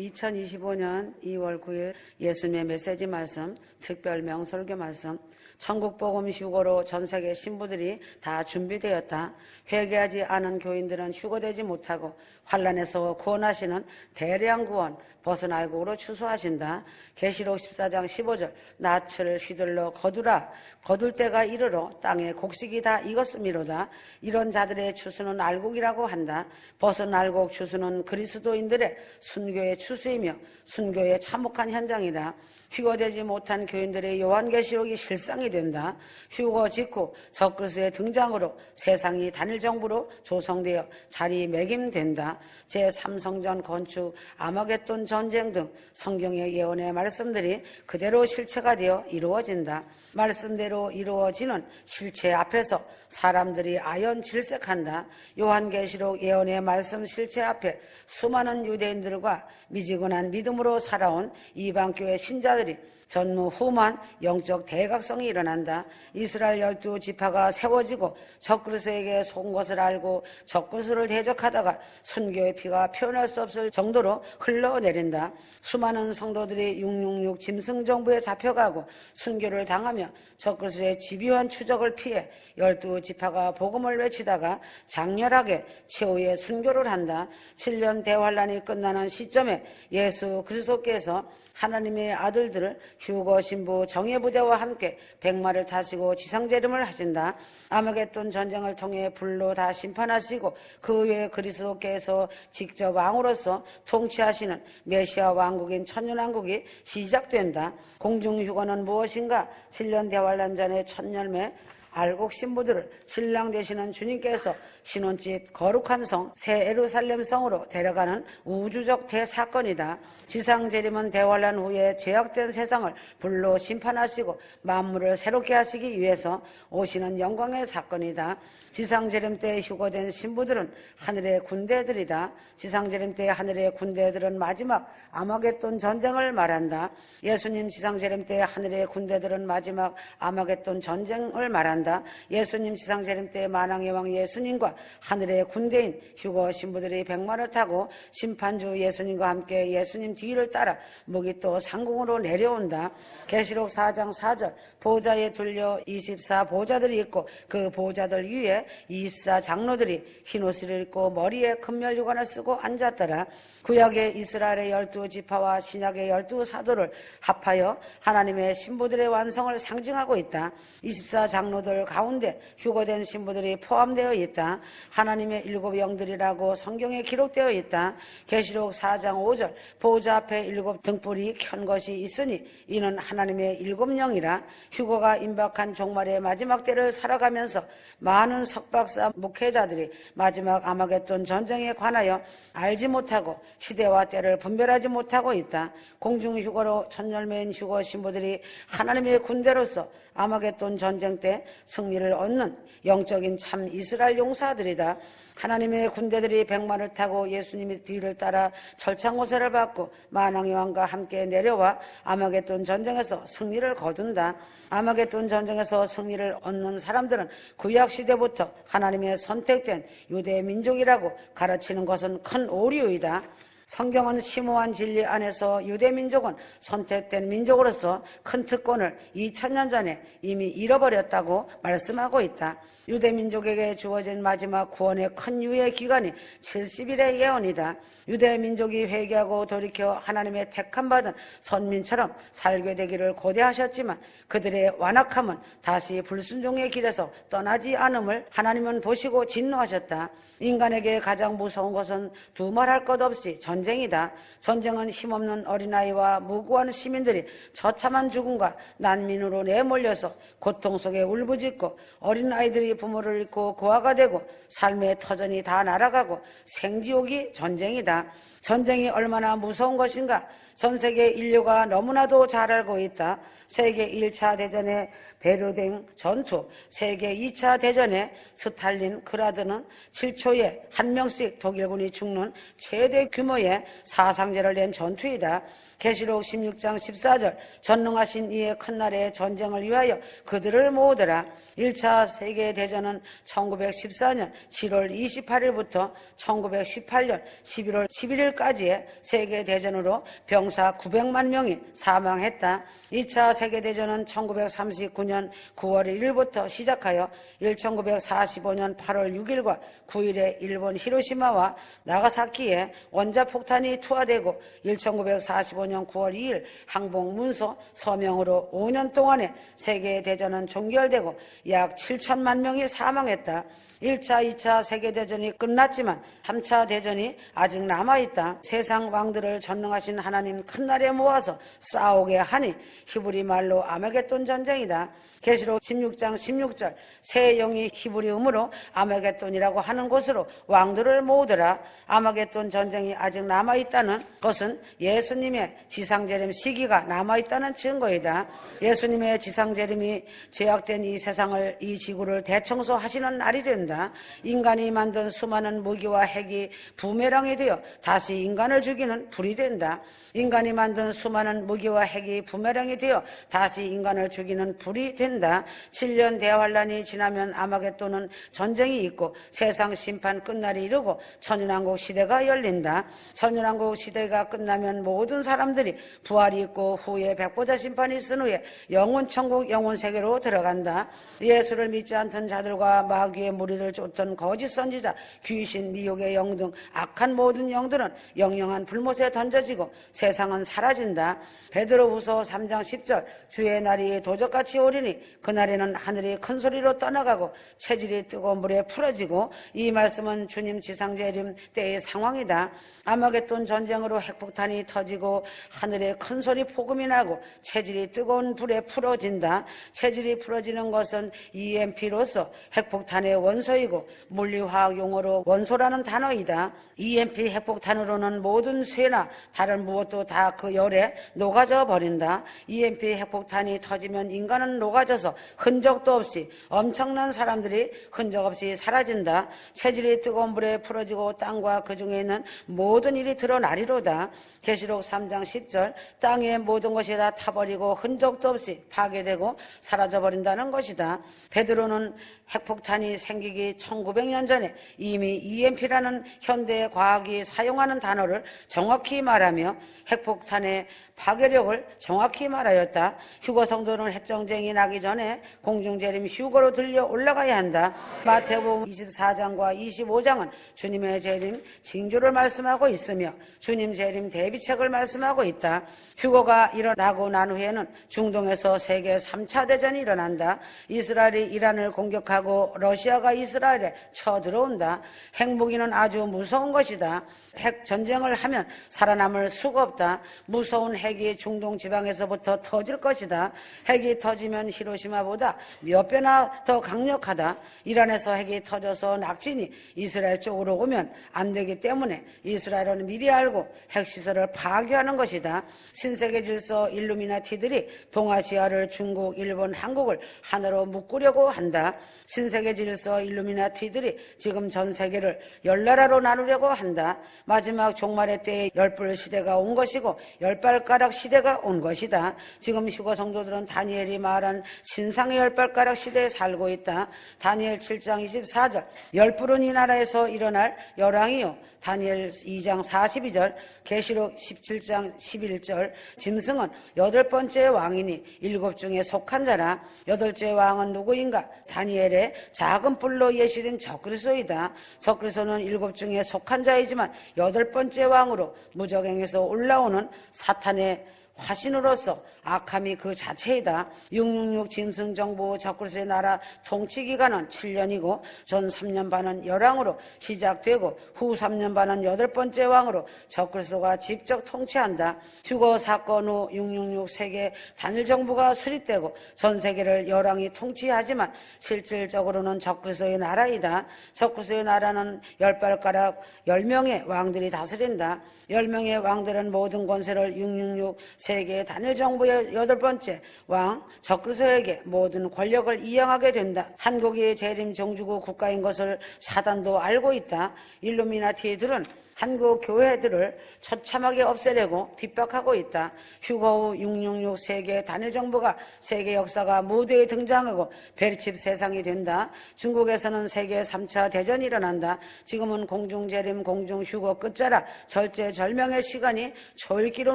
2025년 2월 9일 예수님의 메시지 말씀, 특별 명설교 말씀, 천국복음 휴거로 전세계 신부들이 다 준비되었다. 회개하지 않은 교인들은 휴거되지 못하고 환난에서 구원하시는 대량 구원, 벗어날국으로 추수하신다. 계시록 14장 15절 낯을 휘둘러 거두라. 거둘 때가 이르러 땅에 곡식이 다 익었음이로다. 이런 자들의 추수는 알곡이라고 한다. 벗어날곡 추수는 그리스도인들의 순교의 추수이며 순교의 참혹한 현장이다. 휴거되지 못한 교인들의 요한계시록이 실상이 된다. 휴거 직후 적그리스도의 등장으로 세상이 단일정부로 조성되어 자리매김된다. 제3성전 건축, 아마겟돈 전쟁 등 성경의 예언의 말씀들이 그대로 실체가 되어 이루어진다. 말씀대로 이루어지는 실체 앞에서 사람들이 아연질색한다. 요한계시록 예언의 말씀 실체 앞에 수많은 유대인들과 미지근한 믿음으로 살아온 이방교회 신자들이 전무후무한 영적 대각성이 일어난다. 이스라엘 12지파가 세워지고 적그리스도에게 속은 것을 알고 적그리스도를 대적하다가 순교의 피가 표현할 수 없을 정도로 흘러내린다. 수많은 성도들이 666 짐승정부에 잡혀가고 순교를 당하며 적그리스도의 집요한 추적을 피해 12지파가 복음을 외치다가 장렬하게 최후의 순교를 한다. 7년 대환란이 끝나는 시점에 예수 그리스도께서 하나님의 아들들을 휴거 신부 정예부대와 함께 백마를 타시고 지상재림을 하신다. 아마겟돈 전쟁을 통해 불로 다 심판하시고 그 후에 그리스도께서 직접 왕으로서 통치하시는 메시아 왕국인 천년왕국이 시작된다. 공중휴거는 무엇인가? 7년 대환란 전에 첫 열매 알곡 신부들을 신랑 되시는 주님께서 신혼집 거룩한 성 새 예루살렘 성으로 데려가는 우주적 대사건이다. 지상재림은 대환란 후에 죄악된 세상을 불로 심판하시고 만물을 새롭게 하시기 위해서 오시는 영광의 사건이다. 지상재림 때 휴거된 신부들은 하늘의 군대들이다. 지상재림 때 하늘의 군대들은 마지막 아마겟돈 전쟁을 말한다. 예수님 지상재림 때 하늘의 군대들은 마지막 아마겟돈 전쟁을 말한다. 예수님 지상재림 때 만왕의 왕 예수님과 하늘의 군대인 휴거 신부들이 백마를 타고 심판주 예수님과 함께 예수님 뒤를 따라 무기또 상궁으로 내려온다. 계시록 4장 4절 보좌에 둘려 24 보좌들이 있고 그 보좌들 위에 24 장로들이 흰옷을 입고 머리에 금멸유관을 쓰고 앉았더라. 구약의 이스라엘의 12지파와 신약의 12사도를 합하여 하나님의 신부들의 완성을 상징하고 있다. 24 장로들 가운데 휴거된 신부들이 포함되어 있다. 하나님의 7 영들이라고 성경에 기록되어 있다. 계시록 4장 5절 보좌 앞에 7 등불이 켠 것이 있으니 이는 하나님의 7 영이라. 휴거가 임박한 종말의 마지막 때를 살아가면서 많은 석박사 목회자들이 마지막 아마겟돈 전쟁에 관하여 알지 못하고 시대와 때를 분별하지 못하고 있다. 공중휴거로 첫 열매인 휴거 신부들이 하나님의 군대로서 아마겟돈 전쟁 때 승리를 얻는 영적인 참 이스라엘 용사들이다. 하나님의 군대들이 백마를 타고 예수님의 뒤를 따라 철창호세를 받고 만왕의 왕과 함께 내려와 아마겟돈 전쟁에서 승리를 거둔다. 아마겟돈 전쟁에서 승리를 얻는 사람들은 구약시대부터 하나님의 선택된 유대 민족이라고 가르치는 것은 큰 오류이다. 성경은 심오한 진리 안에서 유대민족은 선택된 민족으로서 큰 특권을 2000년 전에 이미 잃어버렸다고 말씀하고 있다. 유대민족에게 주어진 마지막 구원의 큰 유예 기간이 70일의 예언이다. 유대민족이 회개하고 돌이켜 하나님의 택함받은 선민처럼 살게 되기를 고대하셨지만 그들의 완악함은 다시 불순종의 길에서 떠나지 않음을 하나님은 보시고 진노하셨다. 인간에게 가장 무서운 것은 두말할 것 없이 전쟁이다. 전쟁은 힘없는 어린아이와 무고한 시민들이 처참한 죽음과 난민으로 내몰려서 고통 속에 울부짖고 어린아이들이 부모를 잃고 고아가 되고 삶의 터전이 다 날아가고 생지옥이 전쟁이다. 전쟁이 얼마나 무서운 것인가? 전 세계 인류가 너무나도 잘 알고 있다. 세계 1차 대전의 베르댕 전투, 세계 2차 대전의 스탈린 그라드는 7초에 한 명씩 독일군이 죽는 최대 규모의 사상자를 낸 전투이다. 계시록 16장 14절 전능하신 이의 큰날의 전쟁을 위하여 그들을 모으더라. 1차 세계대전은 1914년 7월 28일부터 1918년 11월 11일까지의 세계대전으로 병사 900만 명이 사망했다. 2차 세계대전은 1939년 9월 1일부터 시작하여 1945년 8월 6일과 9일에 일본 히로시마와 나가사키에 원자폭탄이 투하되고 1945년 9월 2일 항복문서 서명으로 5년 동안의 세계대전은 종결되고 약 7천만 명이 사망했다. 1차, 2차 세계대전이 끝났지만 3차 대전이 아직 남아있다. 세상 왕들을 전능하신 하나님 큰날에 모아서 싸우게 하니 히브리 말로 아메겟돈 전쟁이다. 계시록 16장 16절 새 영이 히브리음으로 아메겟돈이라고 하는 곳으로 왕들을 모으더라. 아메겟돈 전쟁이 아직 남아있다는 것은 예수님의 지상재림 시기가 남아있다는 증거이다. 예수님의 지상재림이 죄악된 이 세상을, 이 지구를 대청소하시는 날이 된다. 인간이 만든 수많은 무기와 핵이 부메랑이 되어 다시 인간을 죽이는 불이 된다. 인간이 만든 수많은 무기와 핵이 부메랑이 되어 다시 인간을 죽이는 불이 된다. 7년 대환란이 지나면 아마겟돈은 전쟁이 있고 세상 심판 끝날이 이르고 천연왕국 시대가 열린다. 천연왕국 시대가 끝나면 모든 사람들이 부활이 있고 후에 백보자 심판이 있은 후에 영혼천국 영혼세계로 들어간다. 예수를 믿지 않던 자들과 마귀의 무리를 쫓던 거짓 선지자, 귀신, 미혹의 영 등 악한 모든 영들은 영영한 불못에 던져지고 세상은 사라진다. 베드로후서 3장 10절 주의 날이 도적같이 오리니 그날에는 하늘이 큰 소리로 떠나가고 체질이 뜨거운 물에 풀어지고 이 말씀은 주님 지상재림 때의 상황이다. 아마겟돈 전쟁으로 핵폭탄이 터지고 하늘에 큰 소리 폭음이 나고 체질이 뜨거운 불에 풀어진다. 체질이 풀어지는 것은 EMP로서 핵폭탄의 원소이고 물리화학 용어로 원소라는 단어이다. EMP 핵폭탄으로는 모든 쇠나 다른 무엇도 다 그 열에 녹아져 버린다. EMP 핵폭탄이 터지면 인간은 녹아져서 흔적도 없이 엄청난 사람들이 흔적 없이 사라진다. 체질이 뜨거운 불에 풀어지고 땅과 그 중에 있는 모든 일이 드러나리로다. 계시록 3장 10절 땅의 모든 것이 다 타버리고 흔적도 없이 파괴되고 사라져버린다는 것이다. 베드로는 핵폭탄이 생기기 1900년 전에 이미 EMP라는 현대 과학이 사용하는 단어를 정확히 말하며 핵폭탄의 파괴력을 정확히 말하였다. 휴거 성도는 핵전쟁이 나기 전에 공중재림 휴거로 들려 올라가야 한다. 마태복음 24장과 25장은 주님의 재림 징조를 말씀하고 있으며 주님 재림 대비책을 말씀하고 있다. 휴거가 일어나고 난 후에는 중동에서 세계 3차 대전이 일어난다. 이스라엘이 이란을 공격하고 러시아가 이스라엘에 쳐들어온다. 핵무기는 아주 무서운 것이다. 핵 전쟁을 하면 살아남을 수가 없다. 무서운 핵이 중동 지방에서부터 터질 것이다. 핵이 터지면 히로시마보다 몇 배나 더 강력하다. 이란에서 핵이 터져서 낙진이 이스라엘 쪽으로 오면 안 되기 때문에 이스라엘은 미리 알고 핵시설을 파괴하는 것이다. 신세계 질서 일루미나티들이 동아시아를 중국, 일본, 한국을 하나로 묶으려고 한다. 신세계 질서 일루미나티들이 지금 전 세계를 10나라로 나누려고 한다. 마지막 종말의 때에 열불 시대가 온 것이고 열발가락 시대가 온 것이다. 지금 휴거 성도들은 다니엘이 말한 신상의 열발가락 시대에 살고 있다. 다니엘 7장 24절 열불은 이 나라에서 일어날 열왕이요. 다니엘 2장 42절, 계시록 17장 11절, 짐승은 8번째 왕이니 7 중에 속한 자라. 8째 왕은 누구인가? 다니엘의 작은 뿔로 예시된 적그리스도이다. 적그리스도는 7 중에 속한 자이지만 8번째 왕으로 무적행에서 올라오는 사탄의 화신으로서 악함이 그 자체이다. 666 짐승정부 적그리스도의 나라 통치기간은 7년이고 전 3년 반은 열왕으로 시작되고 후 3년 반은 8번째 왕으로 적그리스도가 직접 통치한다. 휴거 사건 후 666 세계 단일정부가 수립되고 전 세계를 열왕이 통치하지만 실질적으로는 적그리스도의 나라이다. 적그리스도의 나라는 10발가락 10명의 왕들이 다스린다. 10명의 왕들은 모든 권세를 666 세계의 단일 정부의 8번째 왕 적그리스도에게 모든 권력을 이양하게 된다. 한국이 재림 종주국 국가인 것을 사단도 알고 있다. 일루미나티들은 한국 교회들을 처참하게 없애려고 핍박하고 있다. 휴거 후 666 세계 단일 정부가 세계 역사가 무대에 등장하고 베르칩 세상이 된다. 중국에서는 세계 3차 대전이 일어난다. 지금은 공중재림, 공중휴거 끝자락, 절제절명의 시간이 초읽기로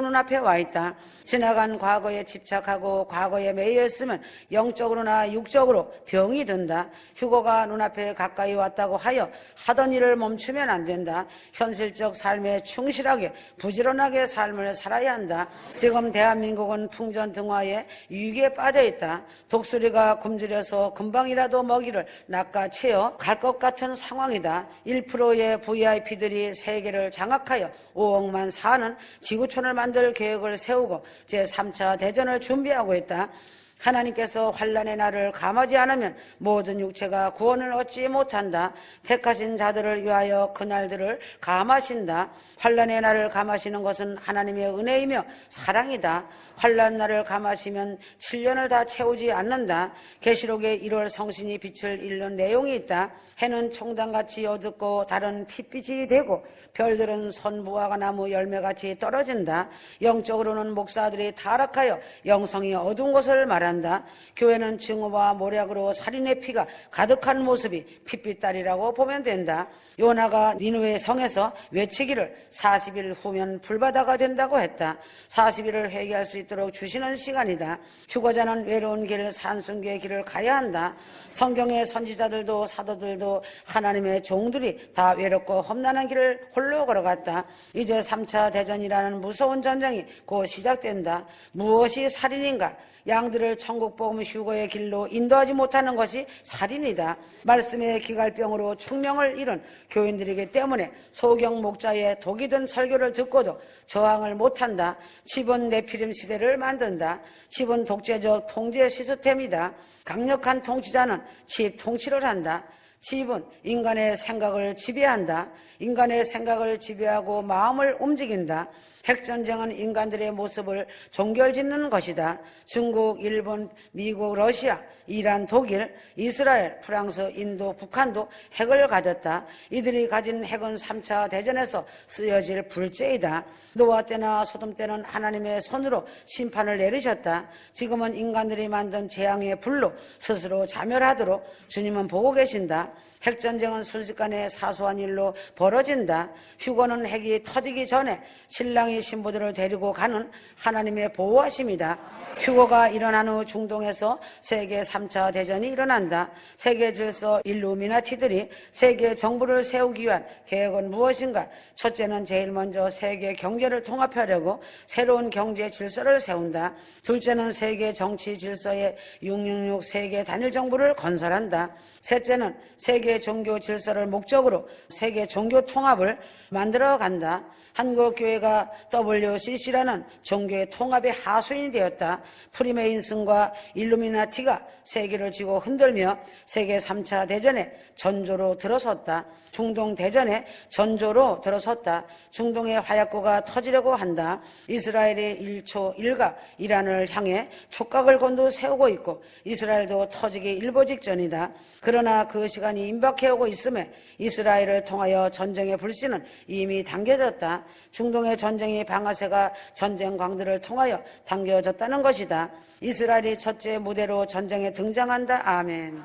눈앞에 와 있다. 지나간 과거에 집착하고 과거에 매여있으면 영적으로나 육적으로 병이 든다. 휴거가 눈앞에 가까이 왔다고 하여 하던 일을 멈추면 안 된다. 현실적 삶에 충실하게 부지런하게 삶을 살아야 한다. 지금 대한민국은 풍전등화의 위기에 빠져 있다. 독수리가 굶주려서 금방이라도 먹이를 낚아채어 갈 것 같은 상황이다. 1%의 VIP들이 세계를 장악하여 5억만 사는 지구촌을 만들 계획을 세우고 제3차 대전을 준비하고 있다. 하나님께서 환난의 날을 감하지 않으면 모든 육체가 구원을 얻지 못한다. 택하신 자들을 위하여 그 날들을 감하신다. 환난의 날을 감하시는 것은 하나님의 은혜이며 사랑이다. 환난 날을 감하시면 7년을 다 채우지 않는다. 계시록의 1월 성신이 빛을 잃는 내용이 있다. 해는 총단같이 어둡고 달은 핏빛이 되고 별들은 선무화과 나무 열매같이 떨어진다. 영적으로는 목사들이 타락하여 영성이 어두운 것을 말한다. 교회는 증오와 모략으로 살인의 피가 가득한 모습이 핏빛달이라고 보면 된다. 요나가 니느웨 성에서 외치기를 40일 후면 불바다가 된다고 했다. 40일을 회개할 수 있도록 주시는 시간이다. 휴거자는 외로운 길, 산순교의 길을 가야 한다. 성경의 선지자들도 사도들도 하나님의 종들이 다 외롭고 험난한 길을 홀로 걸어갔다. 이제 3차 대전이라는 무서운 전쟁이 곧 시작된다. 무엇이 살인인가? 양들을 천국 복음 휴거의 길로 인도하지 못하는 것이 살인이다. 말씀의 기갈병으로 충명을 잃은 교인들이기 때문에 소경 목자의 독이 든 설교를 듣고도 저항을 못한다. 집은 네피림 시대를 만든다. 집은 독재적 통제 시스템이다. 강력한 통치자는 집 통치를 한다. 집은 인간의 생각을 지배한다. 인간의 생각을 지배하고 마음을 움직인다. 핵전쟁은 인간들의 모습을 종결짓는 것이다. 중국, 일본, 미국, 러시아, 이란, 독일, 이스라엘, 프랑스, 인도, 북한도 핵을 가졌다. 이들이 가진 핵은 3차 대전에서 쓰여질 불재이다. 노아 때나 소돔 때는 하나님의 손으로 심판을 내리셨다. 지금은 인간들이 만든 재앙의 불로 스스로 자멸하도록 주님은 보고 계신다. 핵전쟁은 순식간에 사소한 일로 벌어진다. 휴거는 핵이 터지기 전에 신랑이 신부들을 데리고 가는 하나님의 보호하심이다. 휴거가 일어난 후 중동에서 세계 3차 대전이 일어난다. 세계 질서 일루미나티들이 세계 정부를 세우기 위한 계획은 무엇인가? 첫째는 제일 먼저 세계 경제를 통합하려고 새로운 경제 질서를 세운다. 둘째는 세계 정치 질서의 666 세계 단일 정부를 건설한다. 셋째는 세계 종교 질서를 목적으로 세계 종교 통합을 만들어 간다. 한국교회가 WCC라는 종교의 통합의 하수인이 되었다. 프리메인슨과 일루미나티가 세계를 쥐고 흔들며 세계 3차 대전에 전조로 들어섰다. 중동 대전에 전조로 들어섰다. 중동의 화약고가 터지려고 한다. 이스라엘이 일초일각 이란을 향해 촉각을 곤두세우고 있고 이스라엘도 터지기 일보 직전이다. 그러나 그 시간이 임박해오고 있음에 이스라엘을 통하여 전쟁의 불씨는 이미 당겨졌다. 중동의 전쟁의 방아쇠가 전쟁 광들을 통하여 당겨졌다는 것이다. 이스라엘이 첫째 무대로 전쟁에 등장한다. 아멘.